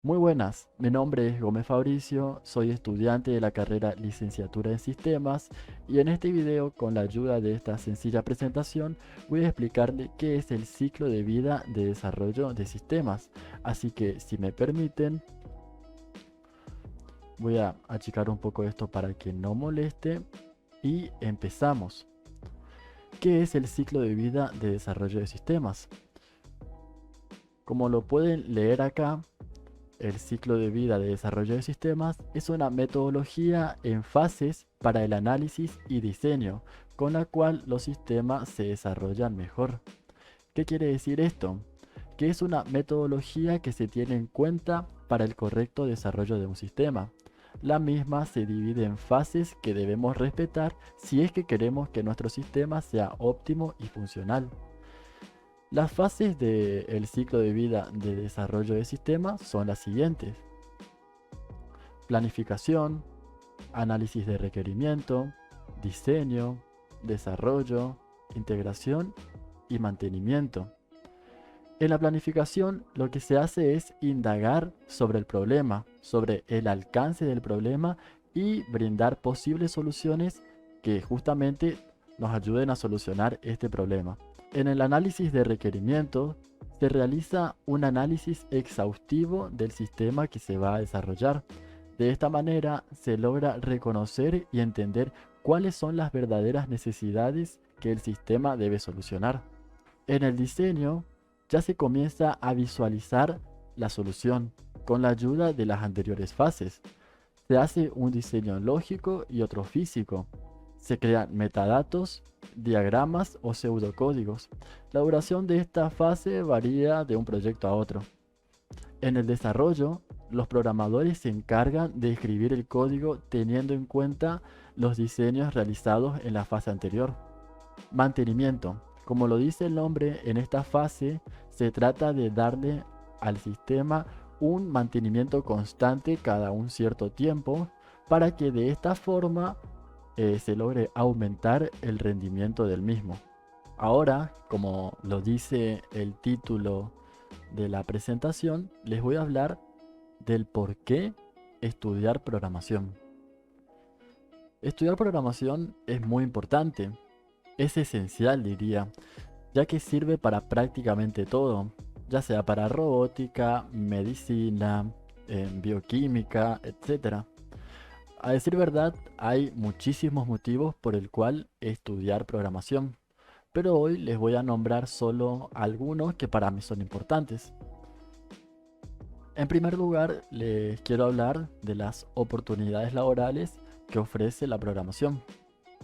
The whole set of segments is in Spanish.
Muy buenas, mi nombre es Gómez Fabricio, soy estudiante de la carrera Licenciatura en Sistemas y en este video, con la ayuda de esta sencilla presentación, voy a explicarle qué es el ciclo de vida de desarrollo de sistemas. Así que, si me permiten, voy a achicar un poco esto para que no moleste y empezamos. ¿Qué es el ciclo de vida de desarrollo de sistemas? Como lo pueden leer acá, el ciclo de vida de desarrollo de sistemas es una metodología en fases para el análisis y diseño, con la cual los sistemas se desarrollan mejor. ¿Qué quiere decir esto? Que es una metodología que se tiene en cuenta para el correcto desarrollo de un sistema. La misma se divide en fases que debemos respetar si es que queremos que nuestro sistema sea óptimo y funcional. Las fases del ciclo de vida de desarrollo de sistemas son las siguientes: planificación, análisis de requerimiento, diseño, desarrollo, integración y mantenimiento. En la planificación, lo que se hace es indagar sobre el problema, sobre el alcance del problema y brindar posibles soluciones que justamente nos ayuden a solucionar este problema. En el análisis de requerimientos, se realiza un análisis exhaustivo del sistema que se va a desarrollar. De esta manera se logra reconocer y entender cuáles son las verdaderas necesidades que el sistema debe solucionar. En el diseño ya se comienza a visualizar la solución con la ayuda de las anteriores fases. Se hace un diseño lógico y otro físico. Se crean metadatos, diagramas o pseudocódigos. La duración de esta fase varía de un proyecto a otro. En el desarrollo, los programadores se encargan de escribir el código teniendo en cuenta los diseños realizados en la fase anterior. Mantenimiento. Como lo dice el nombre, en esta fase se trata de darle al sistema un mantenimiento constante cada un cierto tiempo para que de esta forma se logre aumentar el rendimiento del mismo. Ahora, como lo dice el título de la presentación, les voy a hablar del por qué estudiar programación. Estudiar programación es muy importante, es esencial, diría, ya que sirve para prácticamente todo, ya sea para robótica, medicina, bioquímica, etcétera. A decir verdad, hay muchísimos motivos por el cual estudiar programación, pero hoy les voy a nombrar solo algunos que para mí son importantes. En primer lugar, les quiero hablar de las oportunidades laborales que ofrece la programación.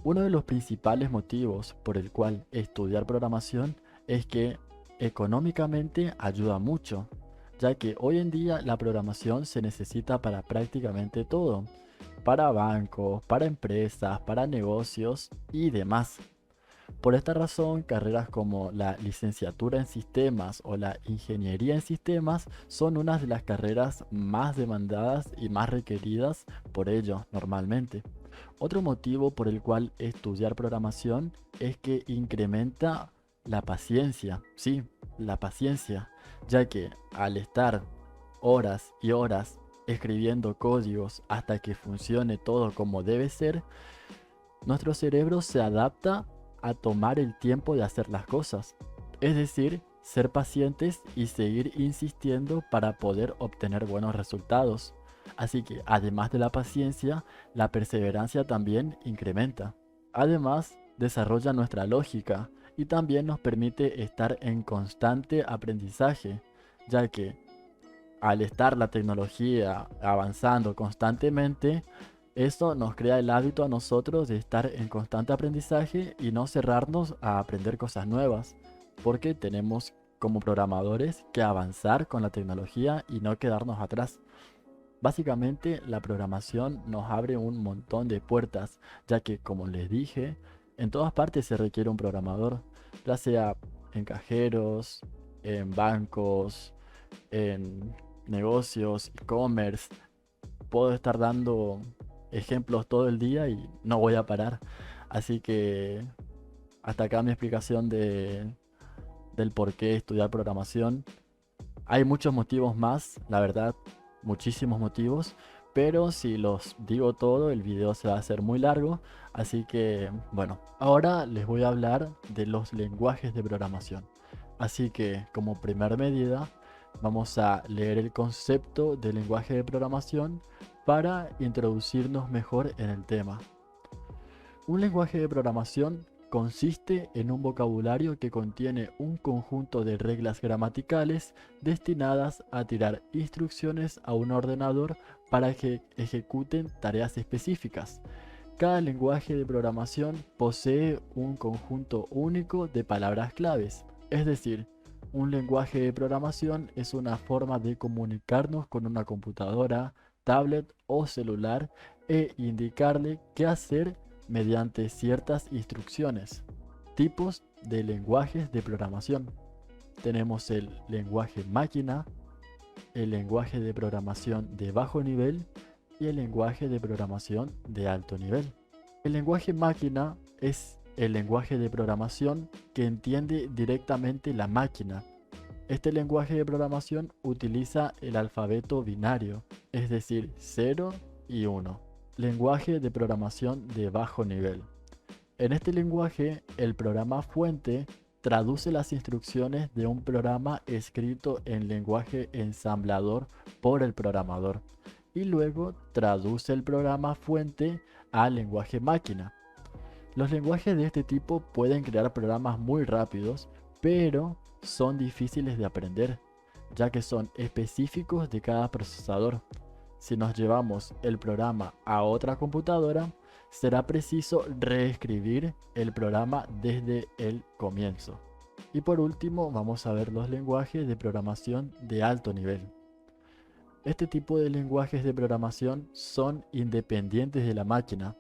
Uno de los principales motivos por el cual estudiar programación es que económicamente ayuda mucho, ya que hoy en día la programación se necesita para prácticamente todo, para bancos, para empresas, para negocios y demás. Por esta razón, carreras como la licenciatura en sistemas o la ingeniería en sistemas son unas de las carreras más demandadas y más requeridas por ellos normalmente. Otro motivo por el cual estudiar programación es que incrementa la paciencia, sí, la paciencia, ya que al estar horas y horas escribiendo códigos hasta que funcione todo como debe ser, nuestro cerebro se adapta a tomar el tiempo de hacer las cosas, es decir, ser pacientes y seguir insistiendo para poder obtener buenos resultados. Así que, además de la paciencia, la perseverancia también incrementa. Además, desarrolla nuestra lógica y también nos permite estar en constante aprendizaje, ya que al estar la tecnología avanzando constantemente, eso nos crea el hábito a nosotros de estar en constante aprendizaje y no cerrarnos a aprender cosas nuevas, porque tenemos como programadores que avanzar con la tecnología y no quedarnos atrás. Básicamente, la programación nos abre un montón de puertas, ya que, como les dije, en todas partes se requiere un programador, ya sea en cajeros, en bancos, en negocios, e-commerce. Puedo estar dando ejemplos todo el día y no voy a parar. Así que hasta acá mi explicación del por qué estudiar programación. Hay muchos motivos más, la verdad. muchísimos motivos, pero si los digo todo, el video se va a hacer muy largo, así que bueno, ahora les voy a hablar de los lenguajes de programación. Así que como primera medida, vamos a leer el concepto de lenguaje de programación para introducirnos mejor en el tema. Un lenguaje de programación consiste en un vocabulario que contiene un conjunto de reglas gramaticales destinadas a tirar instrucciones a un ordenador para que ejecuten tareas específicas. Cada lenguaje de programación posee un conjunto único de palabras claves, es decir, un lenguaje de programación es una forma de comunicarnos con una computadora, tablet o celular e indicarle qué hacer mediante ciertas instrucciones. Tipos de lenguajes de programación. Tenemos el lenguaje máquina, el lenguaje de programación de bajo nivel y el lenguaje de programación de alto nivel. El lenguaje máquina es el lenguaje de programación que entiende directamente la máquina. Este lenguaje de programación utiliza el alfabeto binario, es decir, 0 y 1. Lenguaje de programación de bajo nivel. En este lenguaje, el programa fuente traduce las instrucciones de un programa escrito en lenguaje ensamblador por el programador y luego traduce el programa fuente al lenguaje máquina. Los lenguajes de este tipo pueden crear programas muy rápidos, pero son difíciles de aprender, ya que son específicos de cada procesador. Si nos llevamos el programa a otra computadora, será preciso reescribir el programa desde el comienzo. Y por último, vamos a ver los lenguajes de programación de alto nivel. Este tipo de lenguajes de programación son independientes de la máquina.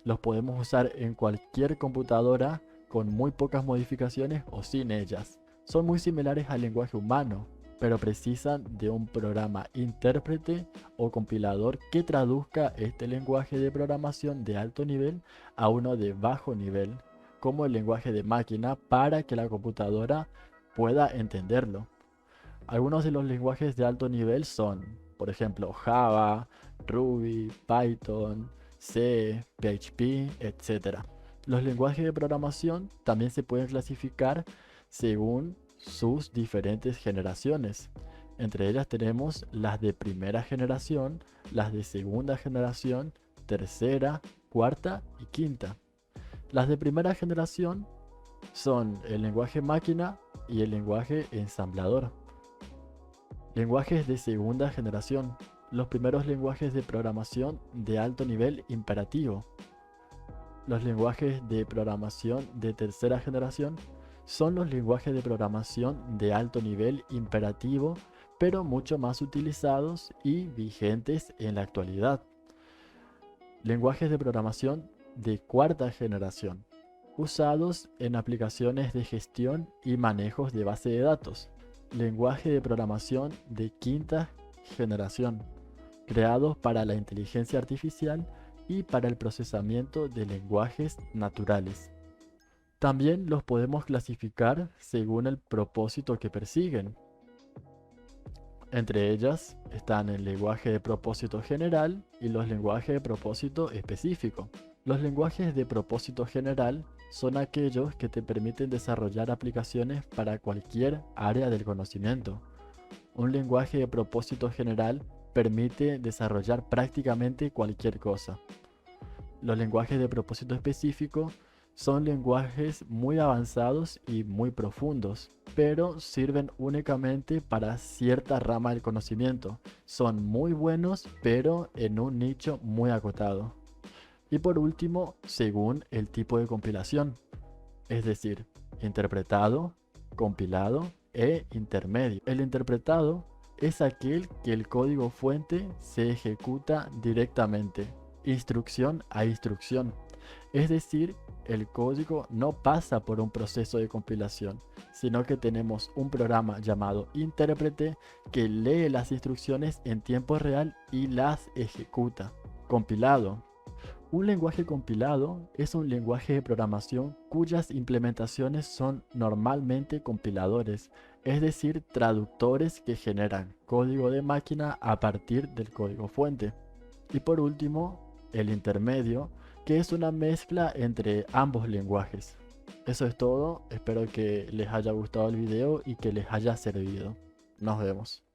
Los podemos usar en cualquier computadora con muy pocas modificaciones o sin ellas. Son muy similares al lenguaje humano, pero precisan de un programa intérprete o compilador que traduzca este lenguaje de programación de alto nivel a uno de bajo nivel, como el lenguaje de máquina, para que la computadora pueda entenderlo. Algunos de los lenguajes de alto nivel son, por ejemplo, Java, Ruby, Python, C, PHP, etc. Los lenguajes de programación también se pueden clasificar según sus diferentes generaciones. Entre ellas tenemos las de primera generación, las de segunda generación, tercera, cuarta y quinta. Las de primera generación son el lenguaje máquina y el lenguaje ensamblador. Lenguajes de segunda generación. Los primeros lenguajes de programación de alto nivel imperativo. Los lenguajes de programación de tercera generación son los lenguajes de programación de alto nivel imperativo, pero mucho más utilizados y vigentes en la actualidad. Lenguajes de programación de cuarta generación, usados en aplicaciones de gestión y manejos de base de datos. Lenguaje de programación de quinta generación, creados para la inteligencia artificial y para el procesamiento de lenguajes naturales. También los podemos clasificar según el propósito que persiguen. Entre ellas están el lenguaje de propósito general y los lenguajes de propósito específico. Los lenguajes de propósito general son aquellos que te permiten desarrollar aplicaciones para cualquier área del conocimiento. Un lenguaje de propósito general permite desarrollar prácticamente cualquier cosa. Los lenguajes de propósito específico son lenguajes muy avanzados y muy profundos, pero sirven únicamente para cierta rama del conocimiento. Son muy buenos, pero en un nicho muy acotado. Y por último, según el tipo de compilación, es decir, interpretado, compilado e intermedio. El interpretado es aquel que el código fuente se ejecuta directamente, instrucción a instrucción. Es decir, el código no pasa por un proceso de compilación, sino que tenemos un programa llamado intérprete que lee las instrucciones en tiempo real y las ejecuta. Compilado. Un lenguaje compilado es un lenguaje de programación cuyas implementaciones son normalmente compiladores, es decir, traductores que generan código de máquina a partir del código fuente. Y por último, el intermedio, que es una mezcla entre ambos lenguajes. Eso es todo, espero que les haya gustado el video y que les haya servido. Nos vemos.